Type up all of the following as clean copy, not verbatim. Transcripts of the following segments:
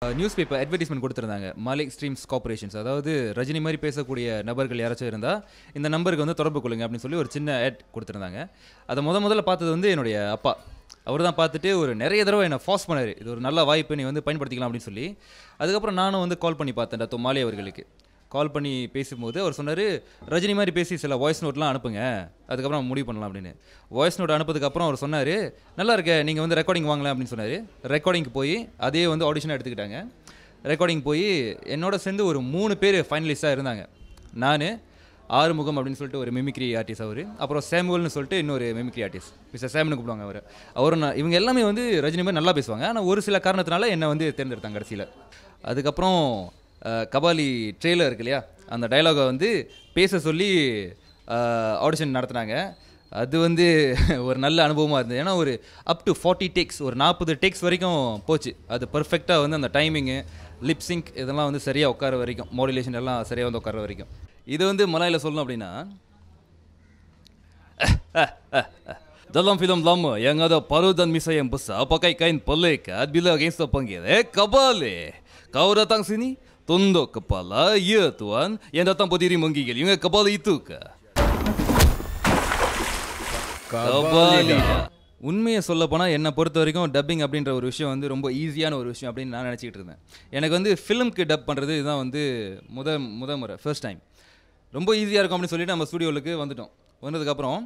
News paper advertisement கொடுத்துருந்தாங்க. Malik streams corporations, அதாவது ரஜினி மாதிரி பேசக்கூடிய நபர்கள் யாராச்சும் இருந்தால் இந்த நம்பருக்கு வந்து தொடர்பு கொள்ளுங்க அப்படின்னு சொல்லி ஒரு சின்ன ஆட் கொடுத்துருந்தாங்க. அதை முதல்ல பார்த்தது வந்து என்னுடைய அப்பா. அவர் தான் பார்த்துட்டு ஒரு நிறைய தடவை என்னை ஃபாஸ்ட் பண்ணார், இது ஒரு நல்ல வாய்ப்பு, நீ வந்து பயன்படுத்திக்கலாம் அப்படின்னு சொல்லி. அதுக்கப்புறம் நானும் வந்து கால் பண்ணி பார்த்தேன் டாக்டர் மாலி அவர்களுக்கு. கால் பண்ணி பேசும்போது அவர் சொன்னார், ரஜினி மாதிரி பேசி சில வாய்ஸ் நோட்லாம் அனுப்புங்க, அதுக்கப்புறம் முடிவு பண்ணலாம் அப்படின்னு. வாய்ஸ் நோட் அனுப்புறதுக்கப்புறம் அவர் சொன்னார், நல்லா இருக்க, நீங்கள் வந்து ரெக்கார்டிங் வாங்கலாம் அப்படின்னு சொன்னார். ரெக்கார்டிங்க்கு போய் அதே வந்து ஆடிஷனாக எடுத்துக்கிட்டாங்க. ரெக்கார்டிங் போய் என்னோட சேர்ந்து ஒரு 3 பேர் ஃபைனலிஸ்ட்டாக இருந்தாங்க. நான், ஆறுமுகம் அப்படின்னு சொல்லிட்டு ஒரு மிமிக்ரி ஆர்டிஸ்ட் அவர், அப்புறம் சாமுவல்னு சொல்லிட்டு இன்னொரு மிமிக்ரி ஆர்டிஸ்ட், மிஸ்டர் சாம்னு கூப்பிடுவாங்க அவர். இவங்க எல்லாமே வந்து ரஜினி மாதிரி நல்லா பேசுவாங்க. ஆனால் ஒரு சில காரணத்தினால என்னை வந்து தேர்ந்தெடுத்தாங்க கடைசியில். அதுக்கப்புறம் கபாலி ட்ரெயிலர் இருக்கு இல்லையா, அந்த டைலாகை வந்து பேச சொல்லி ஆடிஷன் நடத்துனாங்க. அது வந்து ஒரு நல்ல அனுபவமாக இருந்தது. ஏன்னா ஒரு அப் டு 40 டேக்ஸ், ஒரு 40 டேக்ஸ் வரைக்கும் போச்சு. அது பர்ஃபெக்டாக வந்து அந்த டைமிங்கு, லிப்சிங்க் இதெல்லாம் வந்து சரியாக உட்கார வரைக்கும், மாடுலேஷன் எல்லாம் சரியாக வந்து உட்கார வரைக்கும். இது வந்து மலாயில் சொல்லணும் அப்படின்னா, dalam film lama yang ada paruh dan misa yang besar pakai kain pelikat bila gangster panggil, Kabali, kau datang sini, tunduk kepala, ya tuan, yang datang berdiri menggigil, ingat Kabali itu ke? Kabali. உண்மையை சொல்ல போனால் என்னை பொறுத்த வரைக்கும் dubbing அப்படின்ற ஒரு விஷயம் வந்து ரொம்ப ஈஸியான ஒரு விஷயம் அப்படின்னு நான் நினச்சிக்கிட்டு இருந்தேன். எனக்கு வந்து ஃபிலிம்க்கு டப் பண்ணுறது இதுதான் வந்து முத முறை, ஃபர்ஸ்ட் டைம். ரொம்ப ஈஸியாக இருக்கும் அப்படின்னு சொல்லிட்டு நம்ம ஸ்டூடியோவுக்கு வந்துட்டோம். வந்ததுக்கப்புறம்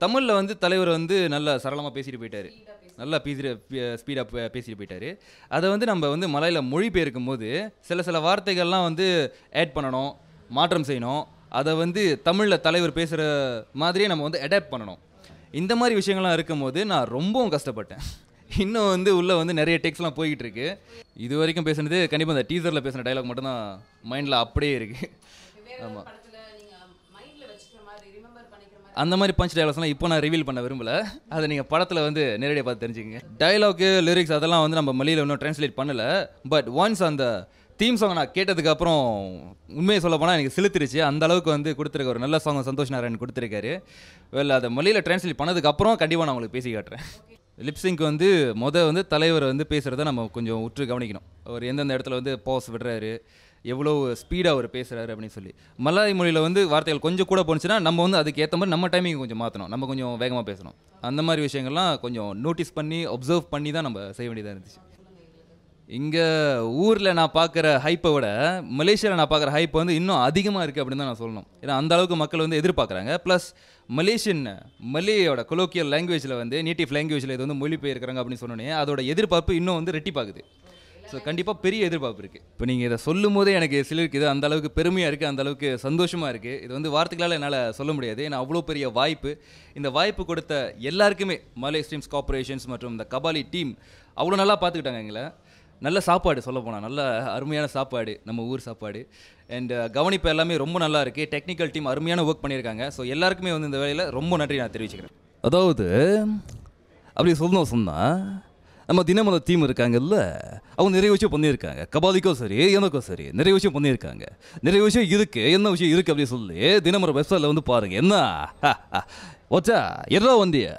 தமிழில் வந்து தலைவர் வந்து நல்லா சரளமாக பேசிட்டு போயிட்டார், நல்லா ஸ்பீடாக பேசிட்டு போயிட்டார். அதை வந்து நம்ம வந்து மலையில் மொழிபெயர்க்கும் போது சில வார்த்தைகள்லாம் வந்து ஆட் பண்ணணும், மாற்றம் செய்யணும். அதை வந்து தமிழில் தலைவர் பேசுகிற மாதிரியே நம்ம வந்து அடாப்ட் பண்ணணும். இந்த மாதிரி விஷயங்கள்லாம் இருக்கும் போது நான் ரொம்பவும் கஷ்டப்பட்டேன். இன்னும் வந்து உள்ளே வந்து நிறைய டெக்ஸ்ட்லாம் போய்கிட்டு இருக்கு. இது வரைக்கும் பேசுனது கண்டிப்பாக அந்த டீசரில் பேசின டைலாக் மட்டும்தான் மைண்டில் அப்படியே இருக்குது. ஆமாம், அந்த மாதிரி பஞ்ச் டைலாக்ஸ்லாம் இப்போ நான் ரிவீல் பண்ண விரும்பலை. அதை நீங்கள் படத்தில் வந்து நேரடியாக பார்த்து தெரிஞ்சுக்கங்க. டைலாக்கு, லிரிக்ஸ் அதெல்லாம் வந்து நம்ம மொழியில் இன்னும் ட்ரான்ஸ்லேட் பண்ணலை. பட் ஒன்ஸ் அந்த தீம் சாங் நான் கேட்டதுக்கப்புறம் உண்மையை சொல்ல போனால் எனக்கு சிலுத்திருச்சு. அந்த அளவுக்கு வந்து கொடுத்துருக்க ஒரு நல்ல சாங் சந்தோஷ் நாராயணன் கொடுத்துருக்காரு. அதை மொழியில் ட்ரான்ஸ்லேட் பண்ணதுக்கப்புறம் கண்டிப்பாக நான் உங்களுக்கு பேசி காட்டுறேன். லிப்சிங்க் வந்து வந்து தலைவர் வந்து பேசுகிறத நம்ம கொஞ்சம் உற்று கவனிக்கணும். அவர் எந்தெந்த இடத்துல வந்து பாஸ் விடுறாரு, எவ்வளோ ஸ்பீடாக அவர் பேசுகிறாரு அப்படின்னு சொல்லி. மலாய் மொழியில் வந்து வார்த்தைகள் கொஞ்சம் கூட போணுச்சுன்னா நம்ம வந்து அதுக்கு ஏற்ற மாதிரி நம்ம டைமிங் கொஞ்சம் மாற்றணும், நம்ம கொஞ்சம் வேகமாக பேசணும். அந்த மாதிரி விஷயங்கள்லாம் கொஞ்சம் நோட்டீஸ் பண்ணி அப்சர்வ் பண்ணி தான் நம்ம செய்ய வேண்டியதாக இருந்துச்சு. இங்கே ஊரில் நான் பார்க்குற ஹைப்பை விட மலேசியாவில் நான் பார்க்குற ஹைப் வந்து இன்னும் அதிகமாக இருக்குது அப்படின்னு தான் நான் சொல்லணும். ஏன்னா அந்த அளவுக்கு மக்கள் வந்து எதிர்பார்க்குறாங்க. ப்ளஸ் மலேயோட கொலோக்கியல் லாங்குவேஜில் வந்து நேட்டிவ் லாங்குவேஜில் இது வந்து மொழிபெயர்க்கிறாங்க அப்படின்னு சொன்னோன்னே அதோட எதிர்பார்ப்பு இன்னும் வந்து ரெட்டிப்பாகுது. ஸோ கண்டிப்பாக பெரிய எதிர்பார்ப்பு இருக்குது. இப்போ நீங்கள் இதை சொல்லும் போதே எனக்கு சிலருக்கு இது அந்த அளவுக்கு பெருமையாக இருக்குது, அந்த அளவுக்கு சந்தோஷமாக இருக்குது. இது வந்து வார்த்தைகளால் என்னால் சொல்ல முடியாது. ஏன்னா அவ்வளோ பெரிய வாய்ப்பு. இந்த வாய்ப்பு கொடுத்த எல்லாருக்குமே மாலிக் ஸ்ட்ரீம்ஸ் கார்பரேஷன்ஸ் மற்றும் இந்த கபாலி டீம் அவ்வளோ நல்லா பார்த்துக்கிட்டாங்க எங்களை. நல்ல சாப்பாடு, சொல்ல போனால் நல்ல அருமையான சாப்பாடு, நம்ம ஊர் சாப்பாடு. அண்ட் கவனிப்பு எல்லாமே ரொம்ப நல்லா இருக்குது. டெக்னிக்கல் டீம் அருமையான ஒர்க் பண்ணியிருக்காங்க. ஸோ எல்லாருக்குமே வந்து இந்த வேலையில் ரொம்ப நன்றி நான் தெரிவிச்சுக்கிறேன். அதாவது அப்படி சொன்னால் நம்ம தினமல டீம் இருக்காங்கல்ல, அவங்க நிறைய விஷயம் பண்ணியிருக்காங்க. கபாலிக்கும் சரி, எனக்கும் சரி நிறைய விஷயம் பண்ணியிருக்காங்க. நிறைய விஷயம் இருக்குது, என்ன விஷயம் இருக்குது அப்படி சொல்லி தினமர வெப்சைட்டில் வந்து பாருங்கள். என்ன ஒச்சா எல்லாம் வந்தியா